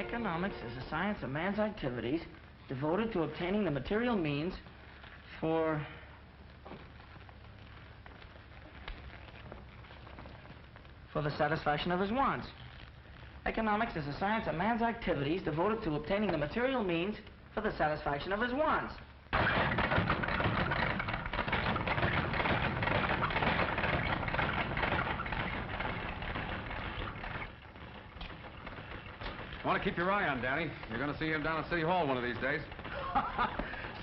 Economics is a science of man's activities devoted to obtaining the material means for the satisfaction of his wants. Economics is a science of man's activities devoted to obtaining the material means for the satisfaction of his wants. Want to keep your eye on Danny. You're going to see him down at City Hall one of these days.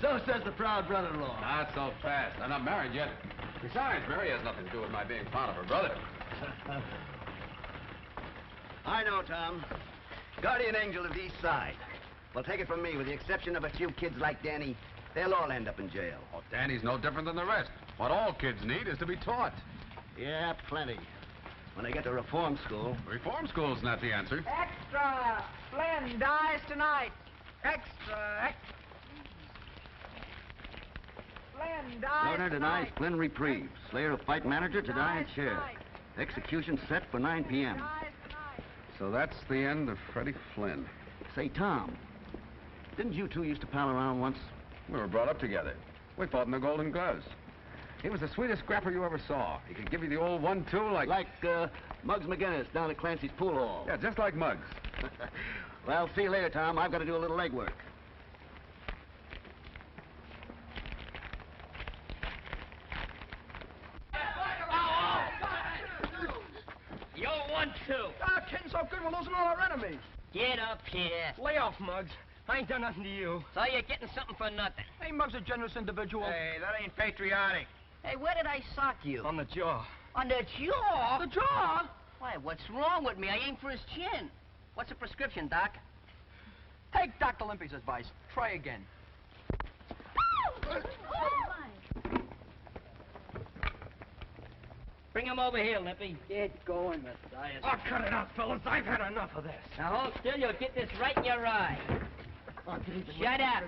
So says the proud brother-in-law. Not so fast. I'm not married yet. Besides, Mary has nothing to do with my being fond of her brother. I know, Tom. Guardian angel of the East Side. Well, take it from me, with the exception of a few kids like Danny, they'll all end up in jail. Oh, Danny's no different than the rest. What all kids need is to be taught. Yeah, plenty. When they get to reform school. Reform school's not the answer. Extra! Flynn dies tonight. Extra. Flynn dies Governor denies tonight. Flynn reprieve. Slayer of fight manager to die in chair. Execution set for 9 p.m. So that's the end of Freddie Flynn. Say, Tom, didn't you two used to pal around once? We were brought up together. We fought in the Golden Gloves. He was the sweetest scrapper you ever saw. He could give you the old 1-2 like... Like, Muggs McGinnis down at Clancy's pool hall. Yeah, just like Muggs. Well, see you later, Tom. I've got to do a little legwork. Yo, 1-2. Ah, kidding so good, we're losing all our enemies. Get up here. Lay off, Muggs. I ain't done nothing to you. So you're getting something for nothing. Hey, Muggs a generous individual. Hey, that ain't patriotic. Hey, where did I sock you? On the jaw. On the jaw? The jaw? Why, what's wrong with me? I aimed for his chin. What's the prescription, Doc? Take Dr. Limpy's advice. Try again. Bring him over here, Limpy. Get going, Matthias. Oh, cut it out, fellas. I've had enough of this. Now hold still, you'll get this right in your eye. Shut up.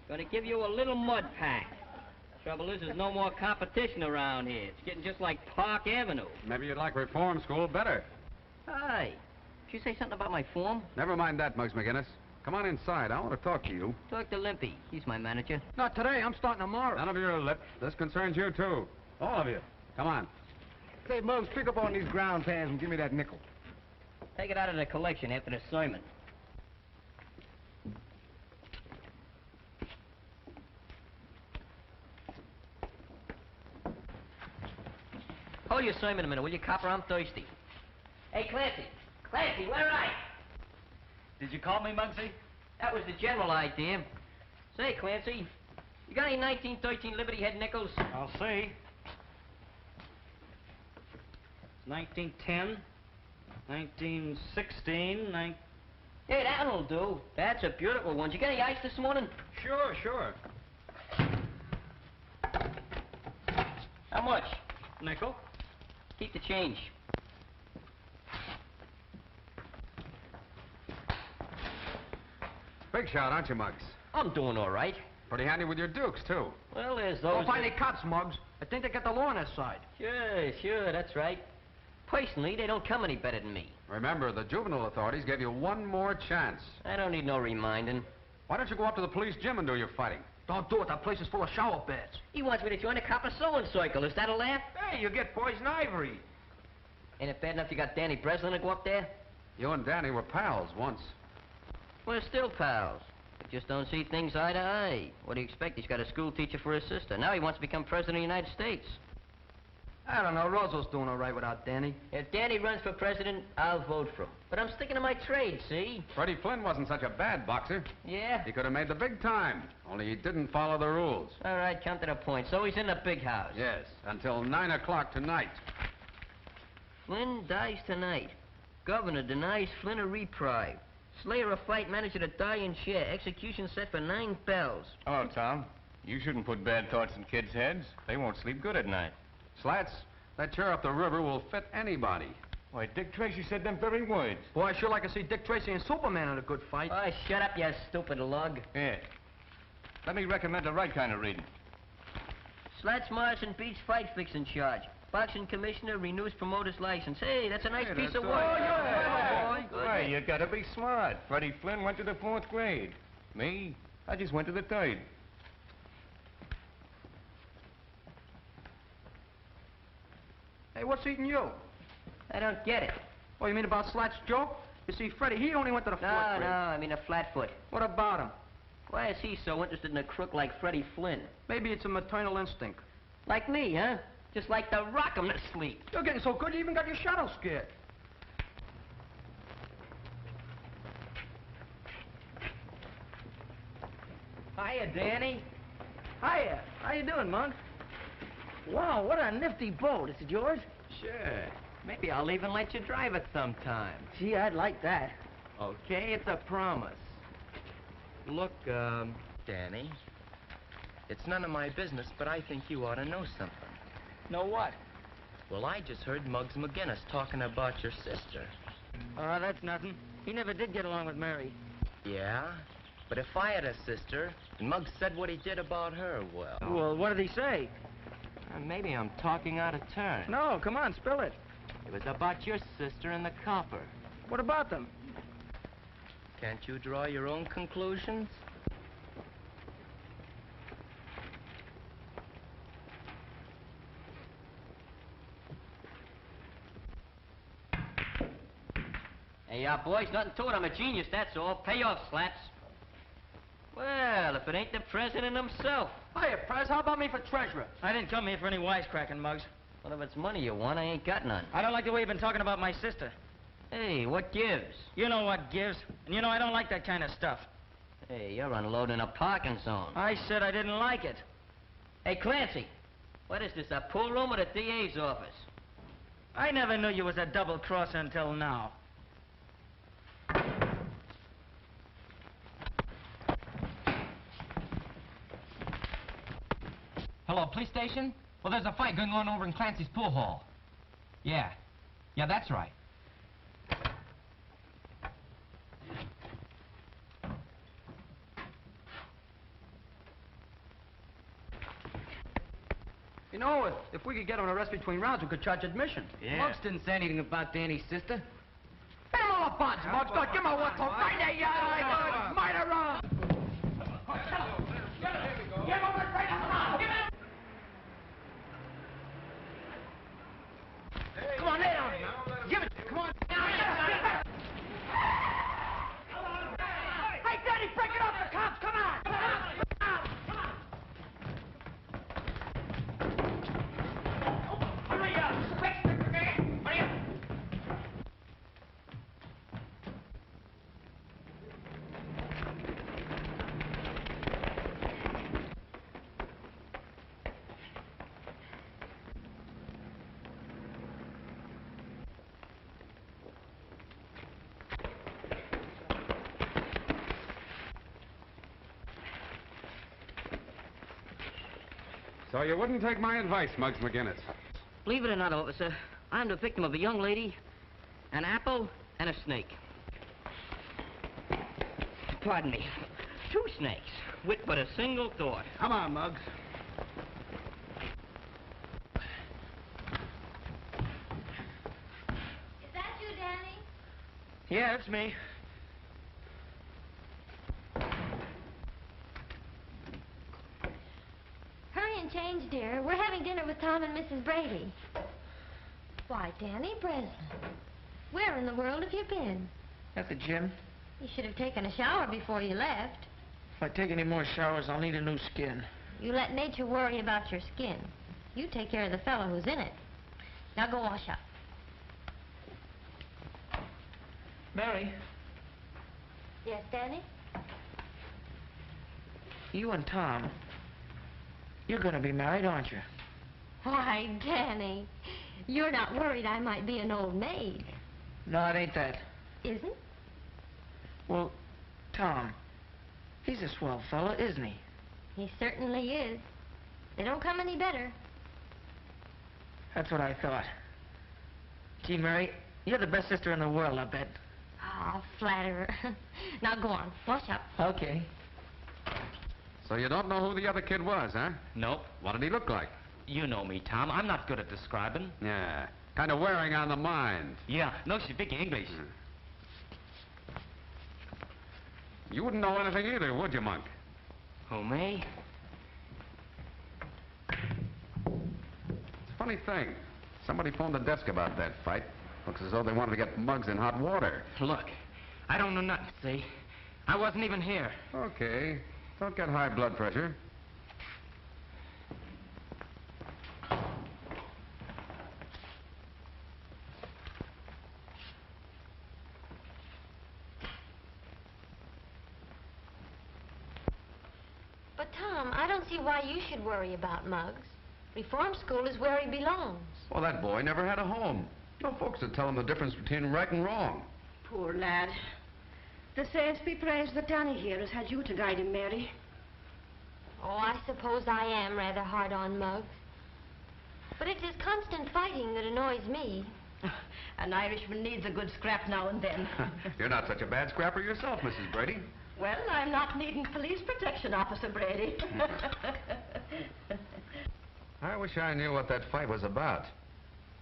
Gonna give you a little mud pack. Trouble is, there's no more competition around here. It's getting just like Park Avenue. Maybe you'd like reform school better. Hi. Did you say something about my form? Never mind that, Muggs McGinnis. Come on inside. I want to talk to you. Talk to Limpy. He's my manager. Not today. I'm starting tomorrow. None of your lip. This concerns you, too. All of you. Come on. Say, Muggs, pick up on these ground pans and give me that nickel. Take it out of the collection after the sermon. Hold your sermon a minute, will you, copper? I'm thirsty. Hey, Clancy. Clancy, where are you? Did you call me, Muggsy? That was the general idea. Say, Clancy, you got any 1913 Liberty Head nickels? I'll see. 1910, 1916, Hey, that'll do. That's a beautiful one. Did you get any ice this morning? Sure. How much? Nickel. Keep the change. Big shot, aren't you, Muggs? I'm doing all right. Pretty handy with your dukes, too. Well, there's Don't those... find any cops, Muggs. I think they got the law on their side. Sure, that's right. Personally, they don't come any better than me. Remember, the juvenile authorities gave you one more chance. I don't need no reminding. Why don't you go up to the police gym and do your fighting? Don't do it. That place is full of shower beds. He wants me to join a copper sewing circle. Is that a laugh? Hey, you get poison ivory. Ain't it bad enough you got Danny Breslin to go up there? You and Danny were pals once. We're still pals. We just don't see things eye to eye. What do you expect? He's got a school teacher for his sister. Now he wants to become president of the United States. I don't know. Roosevelt doing all right without Danny. If Danny runs for president, I'll vote for him. But I'm sticking to my trade, see? Freddie Flynn wasn't such a bad boxer. Yeah? He could have made the big time, only he didn't follow the rules. All right, come to the point. So he's in the big house. Yes, until 9 o'clock tonight. Flynn dies tonight. Governor denies Flynn a reprieve. Slayer of fight manager to die in chair. Execution set for 9 bells. Oh, Tom, you shouldn't put bad thoughts in kids' heads. They won't sleep good at night. Slats, that chair up the river will fit anybody. Why, Dick Tracy said them very words. Boy, I sure like to see Dick Tracy and Superman in a good fight. Oh, shut up, you stupid lug. Yeah. Let me recommend the right kind of reading. Slats Morrison beats fight fixing charge. Boxing commissioner renews promoter's license. Hey, that's a nice piece of work. Right. Boy, Why, you gotta be smart. Freddie Flynn went to the 4th grade. Me, I just went to the 3rd. Hey, what's eating you? I don't get it. Oh, you mean about Slat's joke? You see, Freddie, he only went to the 4th No, grade. I mean a flatfoot. What about him? Why is he so interested in a crook like Freddie Flynn? Maybe it's a maternal instinct. Like me, huh? Just like to rock him to sleep. You're getting so good you even got your shadow scared. Hiya, Danny. Hiya. How you doing, Mug? Wow, what a nifty boat. Is it yours? Sure. Maybe I'll even let you drive it sometime. Gee, I'd like that. Okay, it's a promise. Look, Danny, it's none of my business, but I think you ought to know something. Know what? Well, I just heard Muggs McGinnis talking about your sister. Oh, that's nothing. He never did get along with Mary. Yeah? But if I had a sister, and Muggs said what he did about her, well... Well, what did he say? Maybe I'm talking out of turn. No, come on, spill it. It was about your sister and the copper. What about them? Can't you draw your own conclusions? Hey, boys, nothing to it. I'm a genius, that's all. Pay off, Slats. Well, if it ain't the president himself. Hiya, Prez. How about me for treasurer? I didn't come here for any wisecracking, Muggs. Well, if it's money you want, I ain't got none. I don't like the way you've been talking about my sister. Hey, what gives? You know what gives. And you know I don't like that kind of stuff. Hey, you're unloading a parking zone. I said I didn't like it. Hey, Clancy, what is this, a pool room or the DA's office? I never knew you was a double-crosser until now. Hello, police station? Well, there's a fight going on over in Clancy's pool hall. Yeah. Yeah, that's right. You know, if we could get him an arrest between rounds, we could charge admission. Yeah. Muggs didn't say anything about Danny's sister. Pay him all the bonds, Muggs. Don't give him a what to right there, you murderer! Give him a right now! Give him! Come on, lay down. Give it. Come on. Hey, Danny, break it off the cops. Come on. Come on. Hurry up. Quick. Hurry up. So you wouldn't take my advice, Muggs McGinnis. Believe it or not, officer, I'm the victim of a young lady, an apple, and a snake. Pardon me. 2 snakes, with but a single thought. Come on, Muggs. Is that you, Danny? Yeah, it's me. Hurry and change, dear. We're having dinner with Tom and Mrs. Brady. Why, Danny Breslin, where in the world have you been? At the gym. You should have taken a shower before you left. If I take any more showers, I'll need a new skin. You let nature worry about your skin. You take care of the fellow who's in it. Now go wash up. Mary, Yes, Danny? you and Tom, you're gonna be married, aren't you? Why, Danny, you're not worried I might be an old maid, No, it ain't that. isn't? Well, Tom, he's a swell fella, isn't he? He certainly is. They don't come any better. That's what I thought. Gee, Mary, you're the best sister in the world, I bet. Oh, flatterer. Now go on, wash up. Okay. So you don't know who the other kid was, huh? Nope. What did he look like? You know me, Tom. I'm not good at describing. Yeah, kind of wearing on the mind. Yeah, no speak English. You wouldn't know anything either, would you, Monk? Who, me? It's a funny thing. Somebody phoned the desk about that fight. Looks as though they wanted to get Muggs in hot water. Look, I don't know nothing, see? I wasn't even here. Okay. Don't get high blood pressure. But, Tom, I don't see why you should worry about Muggs. Reform school is where he belongs. Well, that boy never had a home. No folks to tell him the difference between right and wrong. Poor lad. The saints be praised that Danny here has had you to guide him, Mary. Oh, I suppose I am rather hard on Muggs. But it's his constant fighting that annoys me. An Irishman needs a good scrap now and then. You're not such a bad scrapper yourself, Mrs. Brady. Well, I'm not needing police protection, Officer Brady. I wish I knew what that fight was about.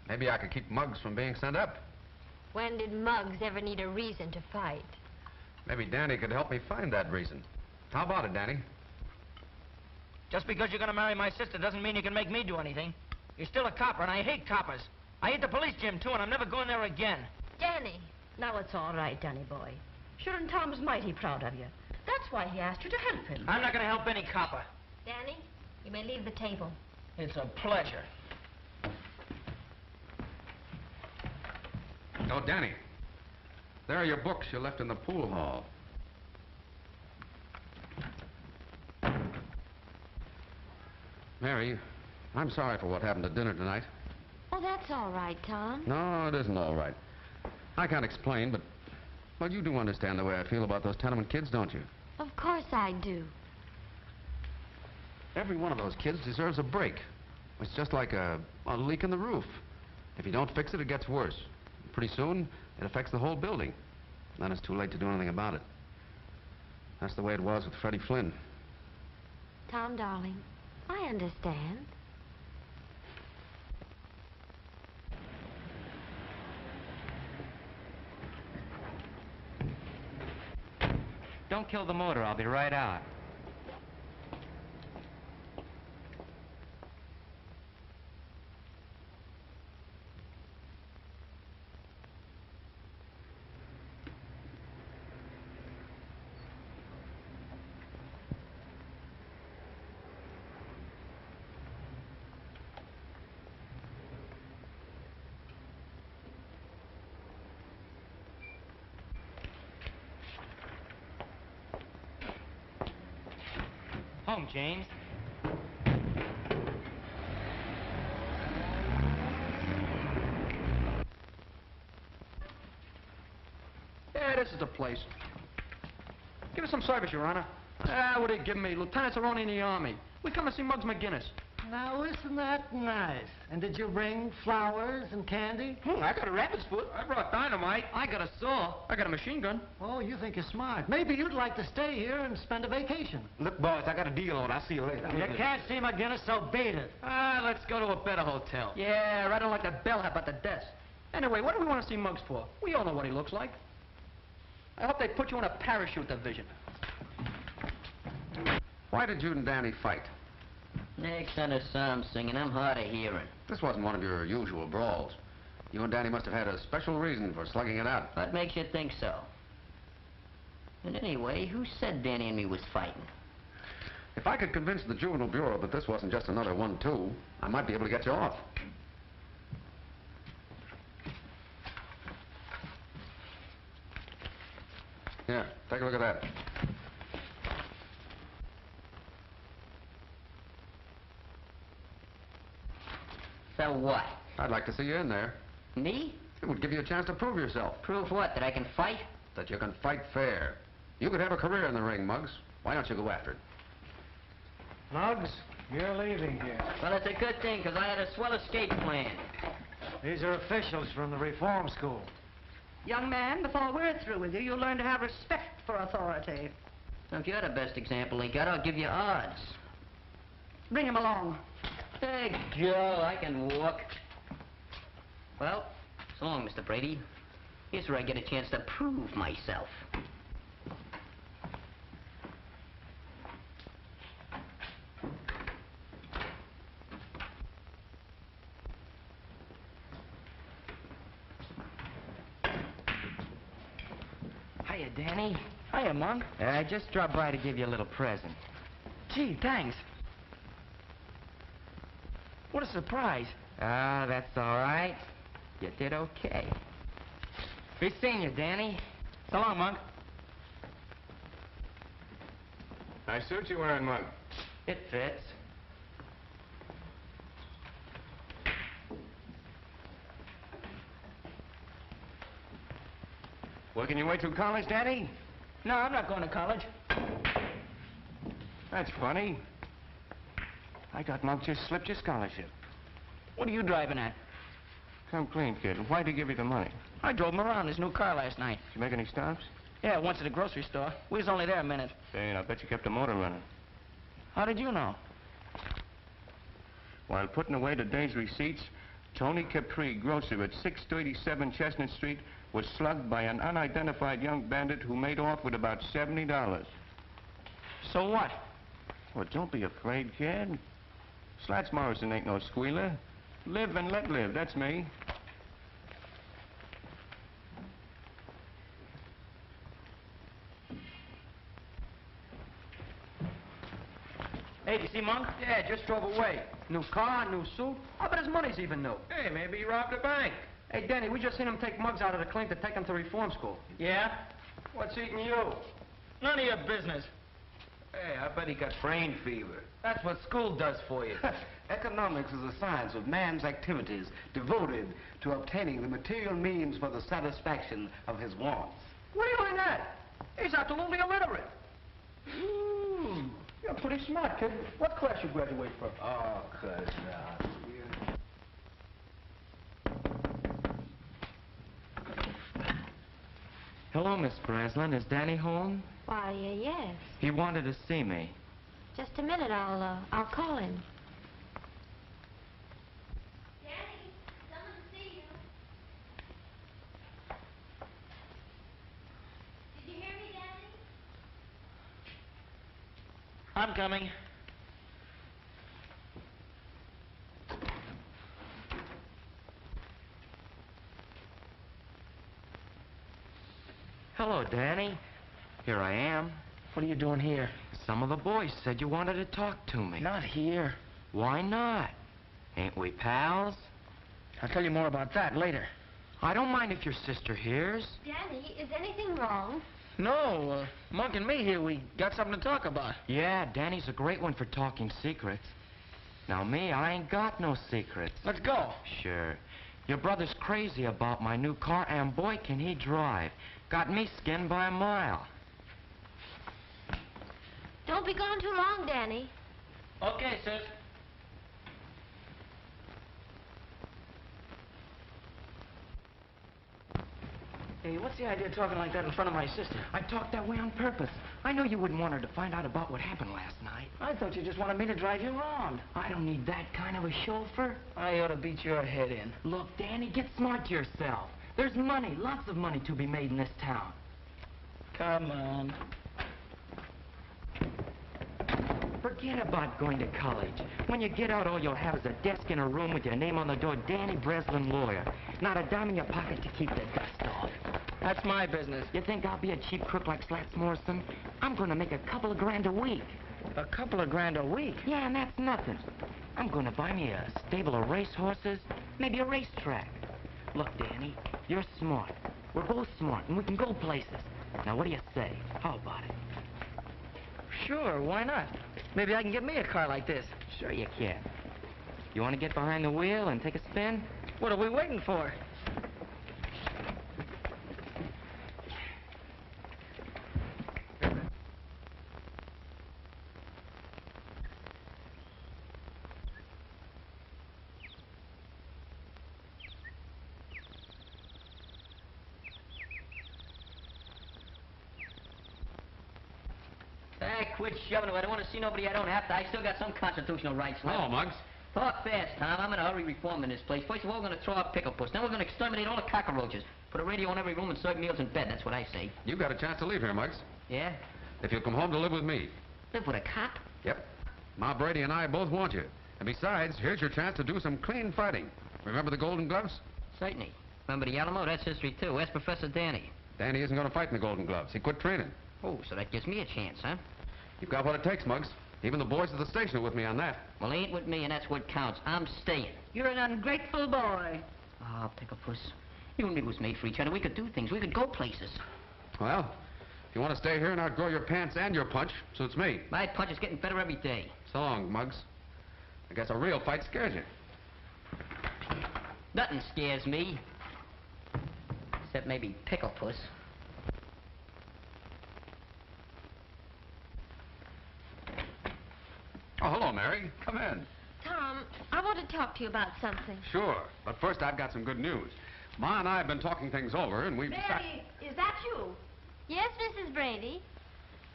Maybe I could keep Muggs from being sent up. When did Muggs ever need a reason to fight? Maybe Danny could help me find that reason. How about it, Danny? Just because you're going to marry my sister doesn't mean you can make me do anything. You're still a copper, and I hate coppers. I hate the police gym, too, and I'm never going there again. Danny. Now it's all right, Danny boy. Sure, and Tom's mighty proud of you. That's why he asked you to help him. I'm not going to help any copper. Danny, you may leave the table. It's a pleasure. Oh, Danny. There are your books you left in the pool hall. Mary, I'm sorry for what happened at dinner tonight. Oh, that's all right, Tom. No, it isn't all right. I can't explain, but... Well, you do understand the way I feel about those tenement kids, don't you? Of course I do. Every one of those kids deserves a break. It's just like a leak in the roof. If you don't fix it, it gets worse. Pretty soon, it affects the whole building. Then it's too late to do anything about it. That's the way it was with Freddie Flynn. Tom, darling, I understand. Don't kill the motor. I'll be right out. Home, James. Yeah, this is the place. Give us some service, Your Honor. What are you giving me? Lieutenants are only in the Army. We come to see Muggs McGinnis. Now, isn't that nice? And did you bring flowers and candy? I got a rabbit's foot. I brought dynamite. I got a saw. I got a machine gun. Oh, you think you're smart. Maybe you'd like to stay here and spend a vacation. Look, boys, I got a deal on. I'll see you later. You can't see McGinnis, so beat it. Let's go to a better hotel. Yeah, right on like the bellhop at the desk. Anyway, what do we want to see Muggs for? We all know what he looks like. I hope they put you in a parachute division. Why did you and Danny fight? Next on the psalm singing, I'm hard of hearing. This wasn't one of your usual brawls. You and Danny must have had a special reason for slugging it out. What makes you think so? And anyway, who said Danny and me was fighting? If I could convince the Juvenile Bureau that this wasn't just another 1-2, I might be able to get you off. Here, take a look at that. So what? I'd like to see you in there. Me? It would give you a chance to prove yourself. Prove what? That I can fight? That you can fight fair. You could have a career in the ring, Muggs. Why don't you go after it? Muggs, you're leaving here. Well, it's a good thing, because I had a swell escape plan. These are officials from the reform school. Young man, before we're through with you, you'll learn to have respect for authority. Now, if you're the best example they got, I'll give you odds. Bring him along. Hey, Joe, I can walk. Well, so long, Mr. Brady. Here's where I get a chance to prove myself. Hiya, Danny. Hiya, Monk. I just dropped by to give you a little present. Gee, thanks. What a surprise. Ah, that's all right. You did okay. Be seeing you, Danny. So long, Monk. Nice suit you're wearing, Mug. It fits. Working your way through college, Danny? No, I'm not going to college. That's funny. I got Mug just slipped your scholarship. What are you driving at? Come clean, kid. Why'd he give you the money? I drove him around his new car last night. Did you make any stops? Yeah, once at the grocery store. We was only there a minute. Say, and I bet you kept the motor running. How did you know? While putting away today's receipts, Tony Capri, grocer at 637 Chestnut Street, was slugged by an unidentified young bandit who made off with about $70. So what? Well, don't be afraid, kid. Slats Morrison ain't no squealer. Live and let live, that's me. Hey, do you see Monk? Yeah, just drove away. New car, new suit. I bet his money's even new. Hey, maybe he robbed a bank. Hey, Danny, we just seen him take Muggs out of the clink to take him to reform school. Yeah? What's eating you? None of your business. Hey, I bet he got brain fever. That's what school does for you. Economics is a science of man's activities devoted to obtaining the material means for the satisfaction of his wants. What are you in that? He's absolutely illiterate. You're pretty smart, kid. What class you graduate from? Oh, Hello, Miss Breslin. Is Danny home? Why, yes. He wanted to see me. Just a minute, I'll call him. Danny, someone to see you. Did you hear me, Danny? I'm coming. Hello, Danny. Here I am. What are you doing here? Some of the boys said you wanted to talk to me. Not here. Why not? Ain't we pals? I'll tell you more about that later. I don't mind if your sister hears. Danny, is anything wrong? No, Monk and me here, we got something to talk about. Yeah, Danny's a great one for talking secrets. Now, me, I ain't got no secrets. Let's go. Sure. Your brother's crazy about my new car, and boy, can he drive. Got me skinned by a mile. Don't be gone too long, Danny. Okay, sis. Hey, what's the idea of talking like that in front of my sister? I talked that way on purpose. I know you wouldn't want her to find out about what happened last night. I thought you just wanted me to drive you around. I don't need that kind of a chauffeur. I ought to beat your head in. Look, Danny, get smart yourself. There's money, lots of money to be made in this town. Come on. Forget about going to college. When you get out, all you'll have is a desk in a room with your name on the door, Danny Breslin, lawyer. Not a dime in your pocket to keep the dust off. That's my business. You think I'll be a cheap crook like Slats Morrison? I'm gonna make a couple of grand a week. A couple of grand a week? Yeah, and that's nothing. I'm gonna buy me a stable of racehorses, maybe a racetrack. Look, Danny, you're smart. We're both smart, and we can go places. Now, what do you say? How about it? Sure, why not? Maybe I can get me a car like this. Sure you can. You want to get behind the wheel and take a spin? What are we waiting for? Quit shoving it. I don't want to see nobody I don't have to. I still got some constitutional rights left. Hello, Muggs. Talk fast, Tom. I'm in a hurry reforming this place. First of all, we're going to throw out Pickle Puss. Then we're going to exterminate all the cockroaches. Put a radio in every room and serve meals in bed. That's what I say. You've got a chance to leave here, Muggs. Yeah? If you'll come home to live with me. Live with a cop? Yep. Ma Brady and I both want you. And besides, here's your chance to do some clean fighting. Remember the Golden Gloves? Certainly. Remember the Alamo? That's history, too. Ask Professor Danny. Danny isn't going to fight in the Golden Gloves. He quit training. Oh, so that gives me a chance, huh? You've got what it takes, Muggs. Even the boys at the station are with me on that. Well, he ain't with me, and that's what counts. I'm staying. You're an ungrateful boy. Ah, Pickle Puss. You and me was made for each other. We could do things. We could go places. Well, if you want to stay here and outgrow your pants and your punch, suits me. My punch is getting better every day. So long, Muggs. I guess a real fight scares you. Nothing scares me. Except maybe Pickle Puss. Oh, hello, Mary. Come in. Tom, I want to talk to you about something. Sure. But first, I've got some good news. Ma and I have been talking things over, and we've Mary, is that you? Yes, Mrs. Brady.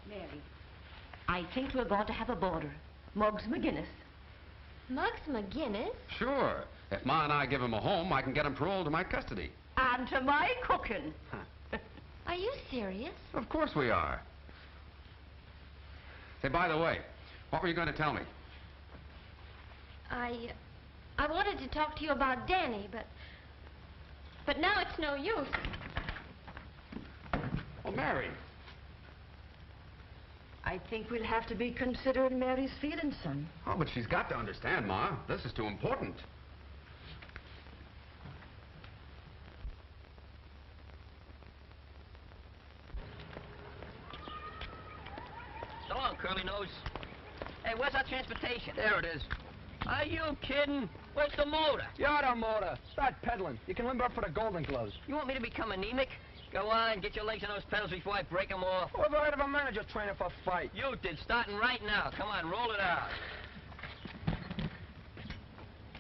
Mary, I think we're going to have a boarder. Muggs McGinnis. Muggs McGinnis? Sure. If Ma and I give him a home, I can get him paroled to my custody. And to my cooking. Are you serious? Of course we are. Say, by the way, what were you going to tell me? I wanted to talk to you about Danny, but now it's no use. Oh, Mary. I think we'll have to be considering Mary's feelings, son. Oh, but she's got to understand, Ma. This is too important. So long, Curly Nose. Hey, where's our transportation? There it is. Are you kidding? Where's the motor? You're the motor. Start pedaling. You can limber up for the Golden Gloves. You want me to become anemic? Go on, get your legs on those pedals before I break them off. Who ever heard of a manager training for a fight? You did, starting right now. Come on, roll it out.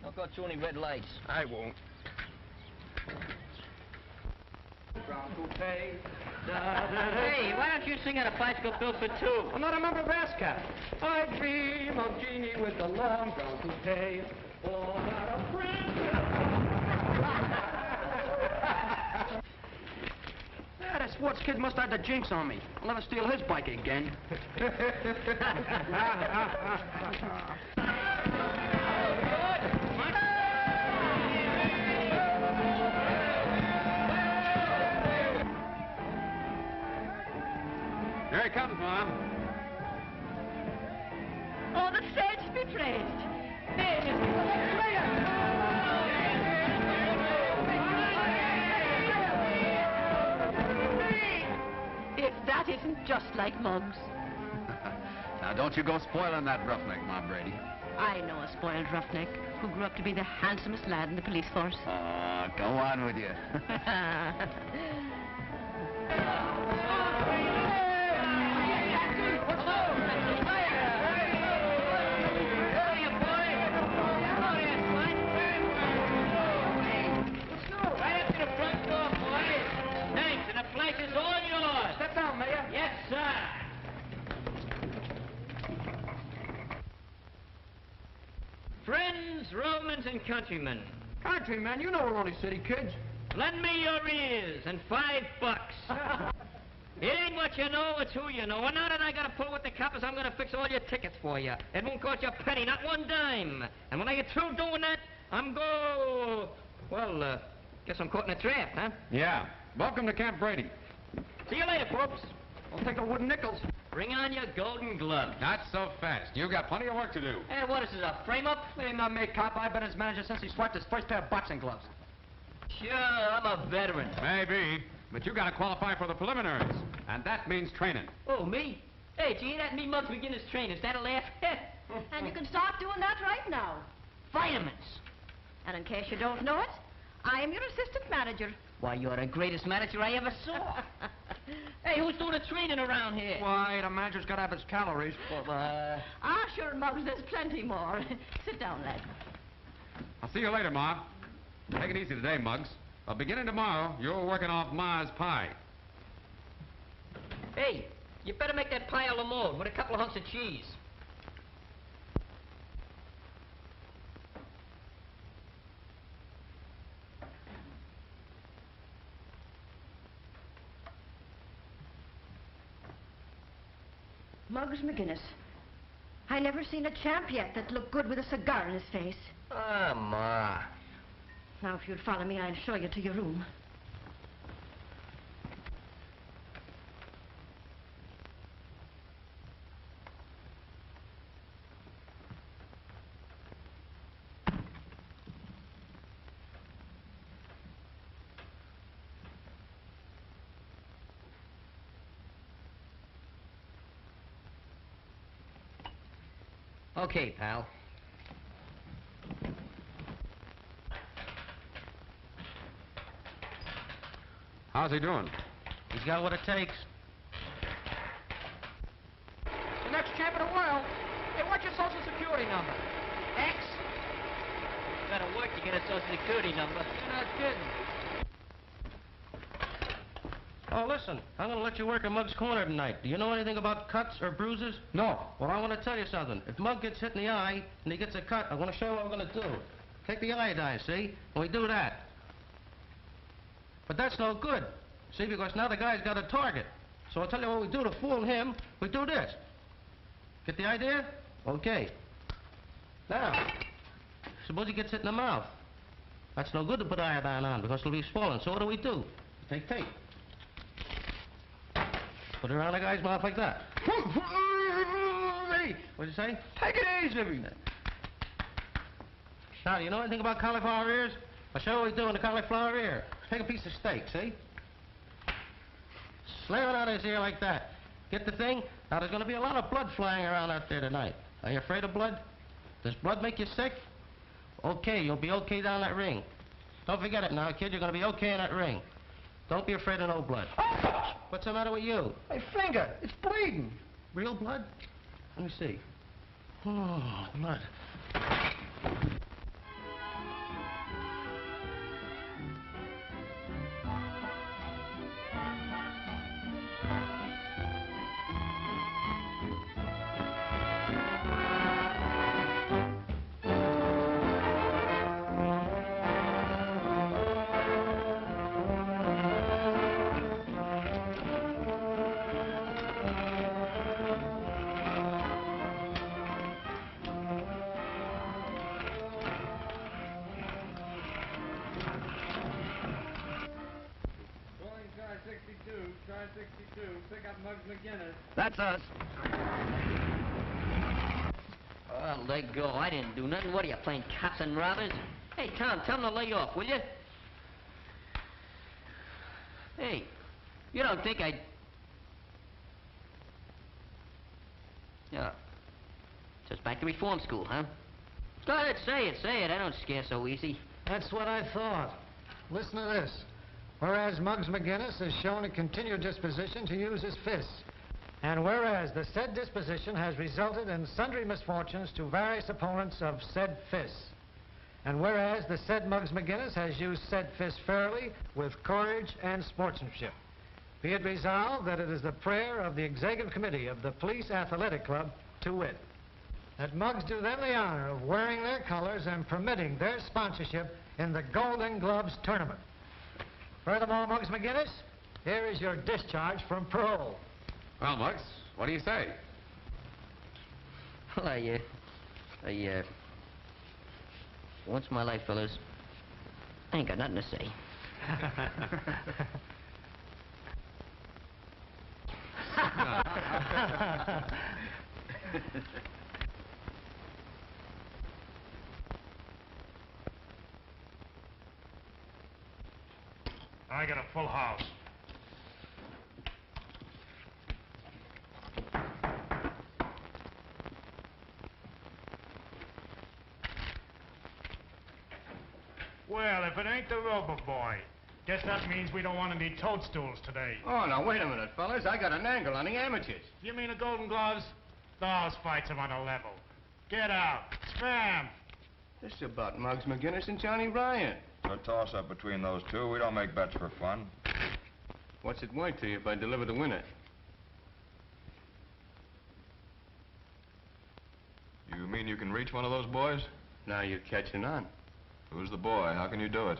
Don't go through any red lights. I won't. Hey, why don't you sing out a bicycle bill for two? I'm not a member of ASCAP. I dream of Jeannie with the long brown toupee. Oh, not a friend. Yeah, that sports kid must have the jinx on me. I'll never steal his bike again. Here he comes, Mom. Oh, the saints be praised. Hey, if that isn't just like Muggs. Now, don't you go spoiling that roughneck, Ma Brady. I know a spoiled roughneck who grew up to be the handsomest lad in the police force. Go on with you. Friends, Romans, and countrymen, Countryman, you know we're only city kids. lend me your ears and $5. It ain't what you know, it's who you know. And now that I got to pull with the coppers, I'm going to fix all your tickets for you. It won't cost you a penny, not one dime. And when I get through doing that, guess I'm caught in a trap, huh? Yeah. Welcome to Camp Brady. See you later, folks. I'll take the wooden nickels. Bring on your golden gloves. Not so fast. You've got plenty of work to do. Hey, what is this, a frame-up? Ain't not me, cop. I've been his manager since he swiped his first pair of boxing gloves. Sure, I'm a veteran. Maybe, but you got to qualify for the preliminaries, and that means training. Oh, me? Hey, gee, that me Muggs beginner's train. Is that a laugh? And you can start doing that right now. Vitamins. And in case you don't know it, I am your assistant manager. Why, you're the greatest manager I ever saw. Hey, who's doing the training around here? Why, the manager's got to have his calories. Ah, sure, Muggs, there's plenty more. Sit down, lad. I'll see you later, Ma. Take it easy today, Muggs. Beginning tomorrow, you're working off Ma's pie. Hey, you better make that pie a la mode with a couple of hunks of cheese. Muggs McGinnis. I never seen a champ yet that looked good with a cigar in his face. Ah, Ma. Now, if you'd follow me, I'll show you to your room. Okay, pal. How's he doing? He's got what it takes. The next champ in the world. Hey, what's your social security number? X? Gotta work to get a social security number. You're not kidding. Oh, listen, I'm going to let you work at Mug's Corner tonight. Do you know anything about cuts or bruises? No. Well, I want to tell you something. If Mug gets hit in the eye and he gets a cut, I'm going to show you what we're going to do. Take the iodine, see? And we do that. But that's no good, see, because now the guy's got a target. So I'll tell you what we do to fool him. We do this. Get the idea? Okay. Now, suppose he gets hit in the mouth. That's no good to put iodine on because it'll be swollen. So what do? Take tape. Put it around the guy's mouth like that. What'd you say? Take it easy. Now, do you know anything about cauliflower ears? I'll show you what we do in the cauliflower ear. Take a piece of steak, see? Slam it out his ear like that. Get the thing? Now, there's going to be a lot of blood flying around out there tonight. Are you afraid of blood? Does blood make you sick? Okay, you'll be okay down that ring. Don't forget it now, kid. You're going to be okay in that ring. Don't be afraid of no blood. What's the matter with you? My finger, it's bleeding. Real blood? Let me see. Oh, blood. That's us. Oh, let go. I didn't do nothing. What are you, playing cops and robbers? Hey, Tom, tell him to lay off, will you? Hey, you don't think I'd... Yeah. Just back to reform school, huh? Go ahead, say it. I don't scare so easy. That's what I thought. Listen to this. Whereas Muggs McGinnis has shown a continued disposition to use his fists, and whereas the said disposition has resulted in sundry misfortunes to various opponents of said fists, and whereas the said Muggs McGinnis has used said fists fairly, with courage and sportsmanship, be it resolved that it is the prayer of the Executive Committee of the Police Athletic Club, to wit, that Muggs do them the honor of wearing their colors and permitting their sponsorship in the Golden Gloves tournament. Furthermore, Muggs McGinnis, here is your discharge from parole. Well, Muggs, what do you say? Well, once in my life, fellas, I ain't got nothing to say. I got a full house. Well, if it ain't the Rover Boy, guess that means we don't want any toadstools today. Oh, now, wait a minute, fellas. I got an angle on the amateurs. You mean the Golden Gloves? Those fights are on a level. Get out. Spam. This is about Muggs McGinnis and Johnny Ryan. A toss-up between those two. We don't make bets for fun. What's it worth to you if I deliver the winner? You mean you can reach one of those boys? Now you're catching on. Who's the boy? How can you do it?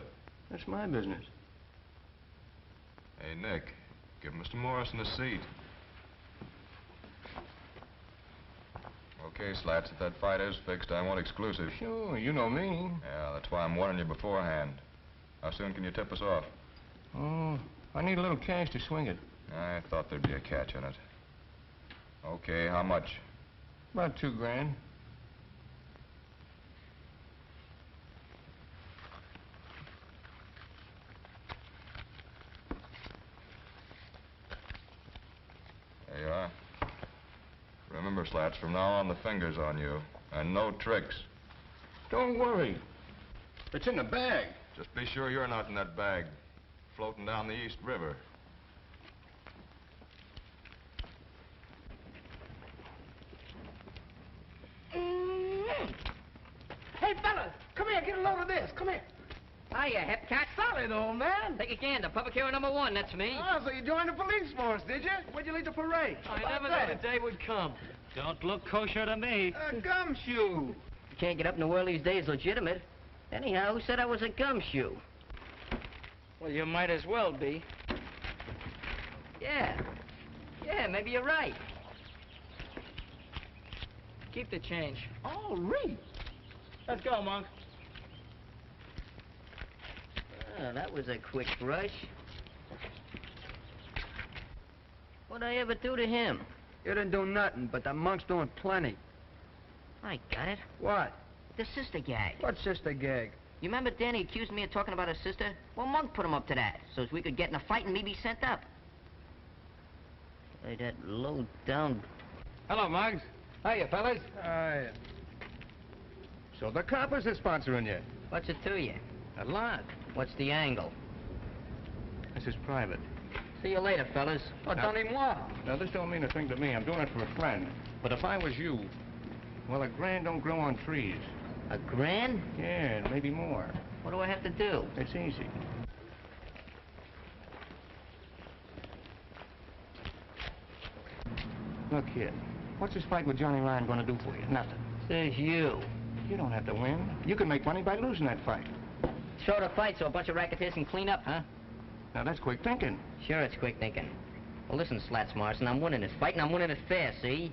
That's my business. Hey, Nick, give Mr. Morrison a seat. Okay, Slats, if that fight is fixed, I want exclusive. Sure, you know me. Yeah, that's why I'm warning you beforehand. How soon can you tip us off? Oh, I need a little cash to swing it. I thought there'd be a catch in it. Okay, how much? About $2 grand. There you are. Remember, Slats, from now on the finger's on you. And no tricks. Don't worry. It's in the bag. Just be sure you're not in that bag. Floating down the East River. Hey, fellas, come here, get a load of this. Come here. Hiya, Hepcat. Solid, old man. Take a gander. Public hero number 1, that's me. Oh, so you joined the police force, did you? When'd you leave the parade? I never thought the day would come. Don't look kosher to me. A gumshoe. You can't get up in the world these days legitimate. Anyhow, who said I was a gumshoe? Well, you might as well be. Yeah. Yeah, maybe you're right. Keep the change. Oh, Reed. Let's go, Monk. Oh, that was a quick rush. What'd I ever do to him? You didn't do nothing, but the monk's doing plenty. I got it. What? The sister gag. What sister gag? You remember Danny accused me of talking about his sister? Well, Monk put him up to that, so as we could get in a fight and me be sent up. Hey, that low-down... Hello, Muggs. Hiya, fellas. Hiya. So the coppers are sponsoring you. What's it to you? A lot. What's the angle? This is private. See you later, fellas. Oh, done him what? Now, this don't mean a thing to me. I'm doing it for a friend. But if I was you, well, $1 grand don't grow on trees. $1 grand? Yeah, maybe more. What do I have to do? It's easy. Look here. What's this fight with Johnny Ryan going to do for you? Nothing. Says you. You don't have to win. You can make money by losing that fight. Short a fight so a bunch of racketeers can clean up, huh? Now, that's quick thinking. Sure, it's quick thinking. Well, listen, Slats Morrison, I'm winning this fight, and I'm winning it fair, see?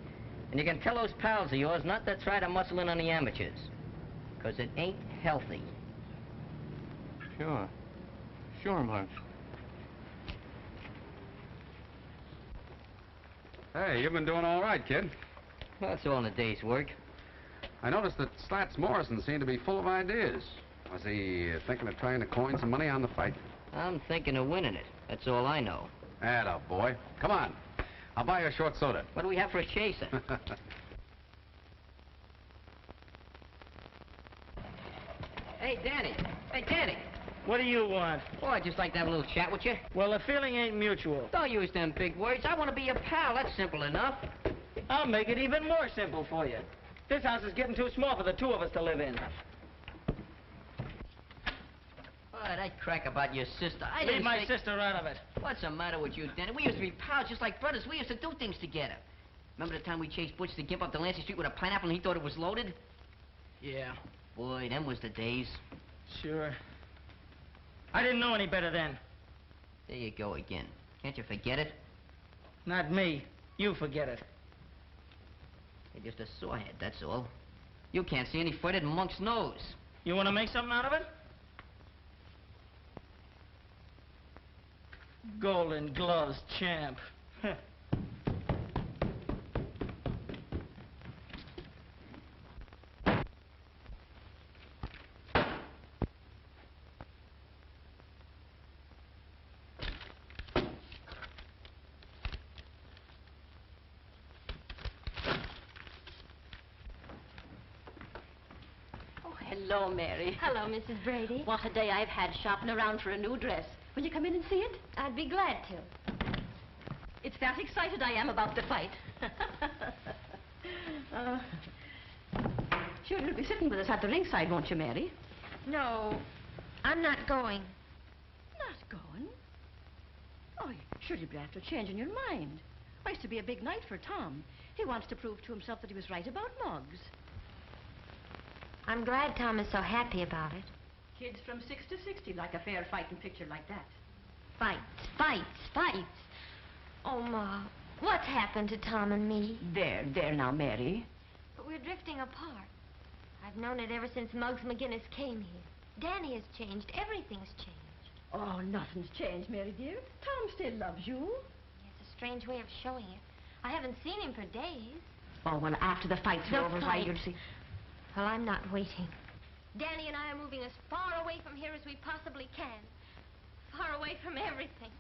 And you can tell those pals of yours not to try to muscle in on the amateurs. Because it ain't healthy. Sure. Sure, Muggs. Hey, you've been doing all right, kid. Well, that's all in a day's work. I noticed that Slats Morrison seemed to be full of ideas. Was he thinking of trying to coin some money on the fight? I'm thinking of winning it. That's all I know. Atta boy. Come on. I'll buy you a short soda. What do we have for a chaser? Hey, Danny. Hey, Danny. What do you want? Oh, I'd just like to have a little chat with you. Well, the feeling ain't mutual. Don't use them big words. I want to be your pal. That's simple enough. I'll make it even more simple for you. This house is getting too small for the two of us to live in. Oh, that crack about your sister. I Leave didn't my say... sister out of it. What's the matter with you, Danny? We used to be pals just like brothers. We used to do things together. Remember the time we chased Butch the Gimp up Delancey Street with a pineapple and he thought it was loaded? Yeah. Boy, them was the days. Sure. I didn't know any better then. There you go again. Can't you forget it? Not me. You forget it. You're just a sorehead, that's all. You can't see any further than Monk's nose. You want to make something out of it? Golden Gloves champ. Hello, Mary. Hello, Mrs. Brady. What a day I've had shopping around for a new dress. Will you come in and see it? I'd be glad to. It's that excited I am about the fight. Sure, you'll be sitting with us at the ringside, won't you, Mary? No, I'm not going. Not going? Oh, sure you'll be after changing your mind. Why, it's to be a big night for Tom. He wants to prove to himself that he was right about Muggs. I'm glad Tom is so happy about it. Kids from 6 to 60 like a fair fighting picture like that. Fights, fights, fights. Oh, Ma, what's happened to Tom and me? There now, Mary. we're drifting apart. I've known it ever since Muggs McGinnis came here. Danny has changed. Everything's changed. Oh, nothing's changed, Mary dear. Tom still loves you. It's a strange way of showing it. I haven't seen him for days. Oh, well, after the fight's The over, why, fight. you'll see. Well, I'm not waiting. Danny and I are moving as far away from here as we possibly can. Far away from everything.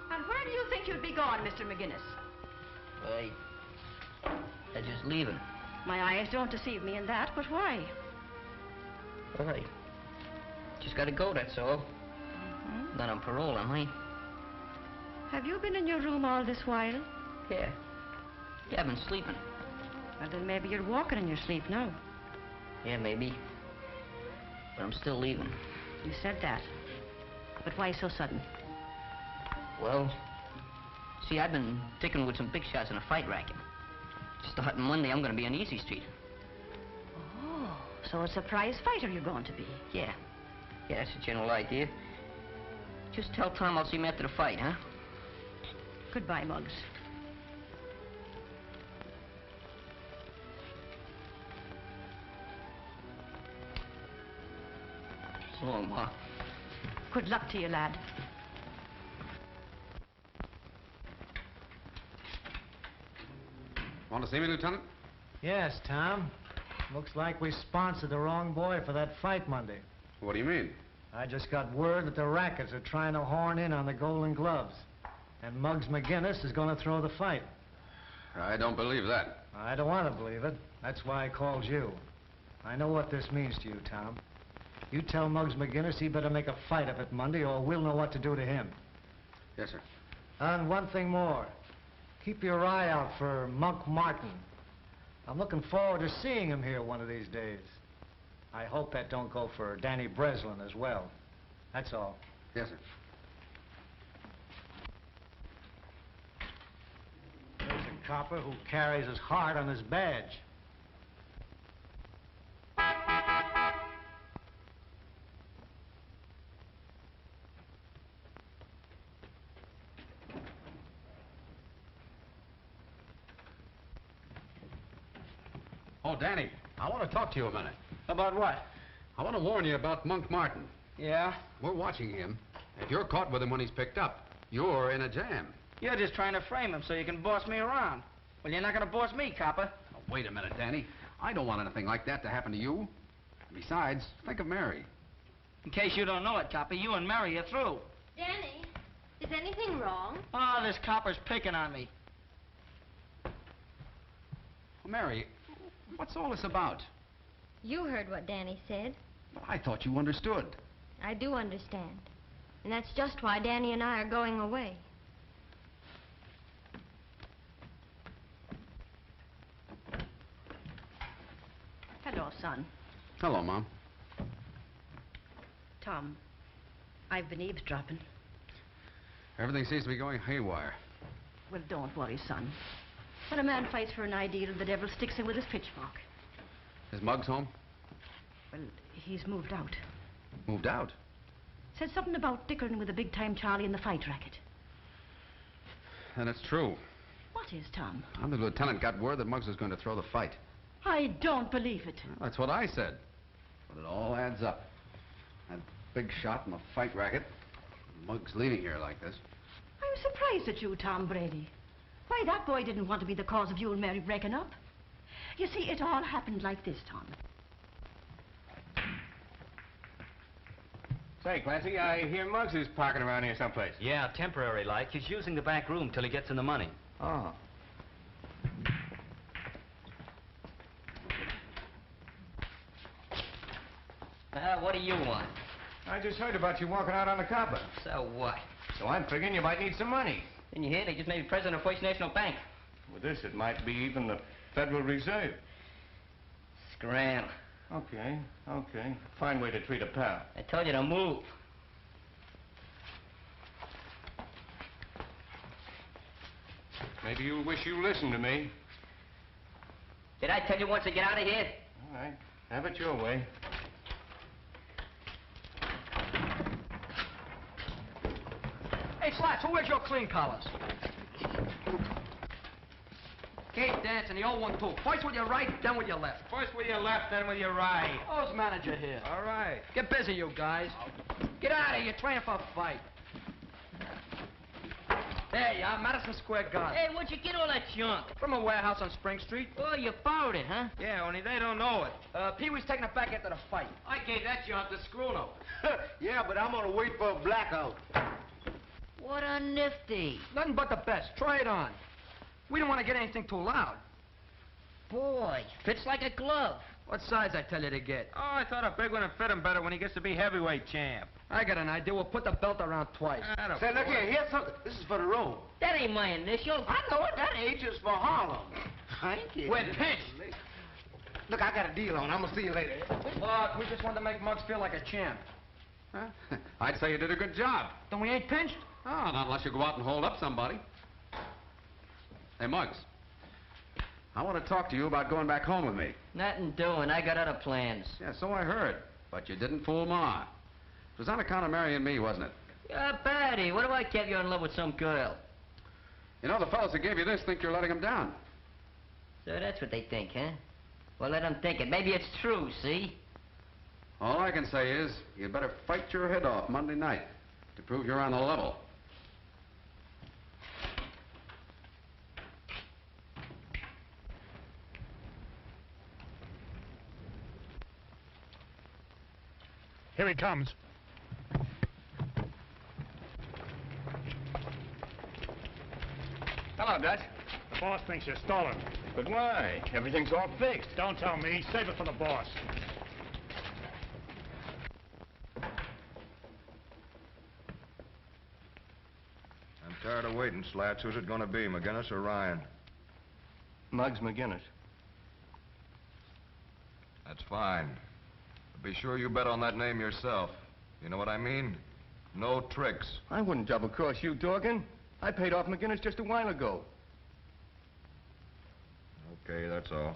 And where do you think you'd be going, Mr. McGinnis? I just leaving. My eyes don't deceive me in that, but why? Well, I just gotta go, that's all. Not on parole, am I? Have you been in your room all this while? Yeah. Yeah, I've been sleeping. Well, then maybe you're walking in your sleep now. Yeah, maybe. But I'm still leaving. You said that. But why so sudden? Well, see, I've been ticking with some big shots in a fight racket. Starting Monday, I'm gonna be on Easy Street. Oh, so a surprise fighter you're going to be. Yeah. Yeah, that's the general idea. Just tell Tom I'll see him after the fight, huh? Goodbye, Muggs. So long, Ma. Good luck to you, lad. Want to see me, Lieutenant? Yes, Tom. Looks like we sponsored the wrong boy for that fight Monday. What do you mean? I just got word that the Rackets are trying to horn in on the Golden Gloves. And Muggs McGinnis is going to throw the fight. I don't believe that. I don't want to believe it. That's why I called you. I know what this means to you, Tom. You tell Muggs McGinnis he better make a fight of it Monday, or we'll know what to do to him. Yes, sir. And one thing more. Keep your eye out for Monk Martin. I'm looking forward to seeing him here one of these days. I hope that don't go for Danny Breslin as well. That's all. Yes, sir. There's a copper who carries his heart on his badge. Oh, Danny, I want to talk to you a minute. About what? I want to warn you about Monk Martin. Yeah? We're watching him. If you're caught with him when he's picked up, you're in a jam. You're just trying to frame him so you can boss me around. Well, you're not gonna boss me, copper. Oh, wait a minute, Danny. I don't want anything like that to happen to you. Besides, think of Mary. In case you don't know it, copper, you and Mary are through. Danny, is anything wrong? Oh, this copper's picking on me. Well, Mary, what's all this about? You heard what Danny said. Well, I thought you understood. I do understand. And that's just why Danny and I are going away. Hello, son. Hello, Mom. Tom, I've been eavesdropping. Everything seems to be going haywire. Well, don't worry, son. When a man fights for an ideal, the devil sticks him with his pitchfork. Is Muggs home? Well, he's moved out. Moved out? Said something about dickering with the big-time Charlie in the fight racket. Then it's true. What is, Tom? The lieutenant got word that Muggs was going to throw the fight. I don't believe it. Well, that's what I said. But it all adds up. That big shot in the fight racket. Muggs leaving here like this. I'm surprised at you, Tom Brady. Why, that boy didn't want to be the cause of you and Mary breaking up. You see, it all happened like this, Tom. Say, Clancy, I hear Muggs is parking around here someplace. Yeah, temporary like. He's using the back room till he gets in the money. Oh. What do you want? I just heard about you walking out on the copper. So what? So I'm figuring you might need some money. Didn't you hear? They just made me president of First National Bank. With this, it might be even the Federal Reserve. Scram. Okay. Fine way to treat a pal. I told you to move. Maybe you'll wish you listened to me. Did I tell you once to get out of here? All right. Have it your way. Hey, Slats, who wears your clean collars? Keep dancing, the old one, too. First with your right, then with your left. First with your left, then with your right. Who's manager here? All right. Get busy, you guys. Get out of here, you're training for a fight. There you are, Madison Square Garden. Hey, where'd you get all that junk? From a warehouse on Spring Street. Oh, you borrowed it, huh? Yeah, only they don't know it. Pee-wee's taking it back after the fight. I gave that junk to Scruno. Yeah, but I'm gonna wait for a blackout. What a nifty. Nothing but the best. Try it on. We don't want to get anything too loud. Boy, fits like a glove. What size I tell you to get? Oh, I thought a big one would fit him better when he gets to be heavyweight champ. I got an idea. We'll put the belt around twice. Say, look here, here's something. This is for the road. That ain't my initials. I know it. That H is for Harlem. I ain't kidding. We're pinched. Look, I got a deal on. I'm gonna see you later. Look, we just wanted to make Muggs feel like a champ. Huh? I'd say you did a good job. Then we ain't pinched? Oh, not unless you go out and hold up somebody. Hey, Muggs. I want to talk to you about going back home with me. Nothing doing. I got other plans. Yeah, so I heard. But you didn't fool Ma. It was on account of marrying me, wasn't it? Yeah, Patty, what if I kept you in love with some girl? You know, the fellows who gave you this think you're letting them down. So that's what they think, huh? Well, let them think it. Maybe it's true, see? All I can say is, you better fight your head off Monday night to prove you're on the level. Here he comes. Hello, Dutch. The boss thinks you're stolen. But why? Everything's all fixed. Don't tell me. Save it for the boss. I'm tired of waiting, Slats. Who's it gonna be, McGinnis or Ryan? Muggs McGinnis. That's fine. But be sure you bet on that name yourself. You know what I mean? No tricks. I wouldn't double-cross you, Dorgan. I paid off McGinnis just a while ago. Okay, that's all.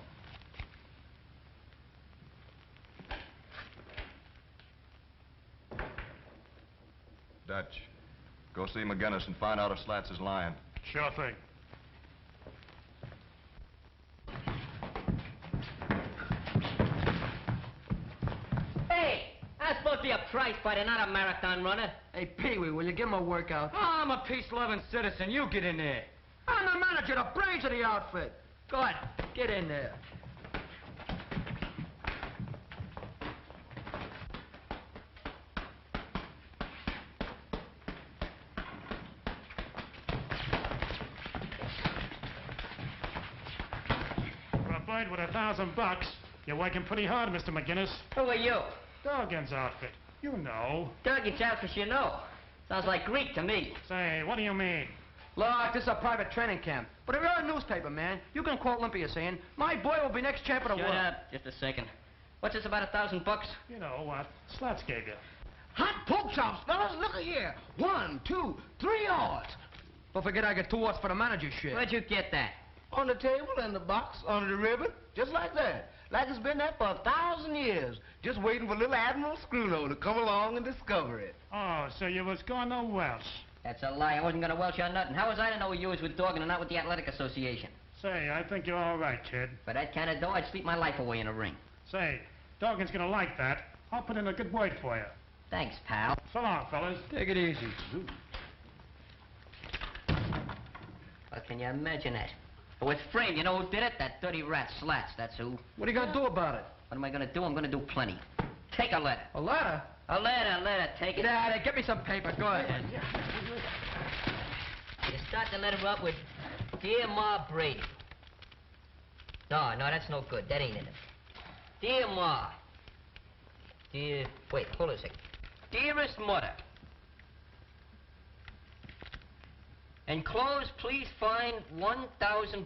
Dutch, go see McGinnis and find out if Slats is lying. Sure thing. Hey, I'm supposed to be a prize fighter, not a marathon runner. Hey, Pee-wee, will you give him a workout? Oh, I'm a peace-loving citizen. You get in there. I'm the manager, the brains of the outfit. Go ahead, get in there. For a bird with $1,000, you're working pretty hard, Mr. McGinnis. Who are you? Dorgan's outfit. You know. Durgan's outfit, you know. Sounds like Greek to me. Say, what do you mean? Look, this is a private training camp. But if you're a newspaper, man, you can quote Olympia saying, my boy will be next champ of the world. Shut up. Just a second. What's this about $1,000? You know what? Slats gave you. Hot pork chops, fellas. Look at here. 1, 2, 3 odds. Don't forget I get 2 odds for the manager's shit. Where'd you get that? On the table, in the box, under the ribbon. Just like that. Like it's been there for 1,000 years. Just waiting for little Admiral Scruno to come along and discover it. Oh, so you was going to Welsh. That's a lie. I wasn't going to welch on nothing. How was I to know you was with Dorgan and not with the Athletic Association? Say, I think you're all right, kid. For that kind of dough, I'd sleep my life away in a ring. Say, Dorgan's gonna like that. I'll put in a good word for you. Thanks, pal. So long, fellas. Take it easy. Well, can you imagine that? Oh, it's framed. You know who did it? That dirty rat, Slats. That's who. What are you gonna do about it? What am I going to do? I'm going to do plenty. Take a letter. A letter? I'll let her take it. Dad, give me some paper. Go ahead. You start the letter up with, Dear Ma Brady. No, that's no good. That ain't in it. Dear Ma. Wait, hold on a second. Dearest Mother. Enclosed, please find $1,000.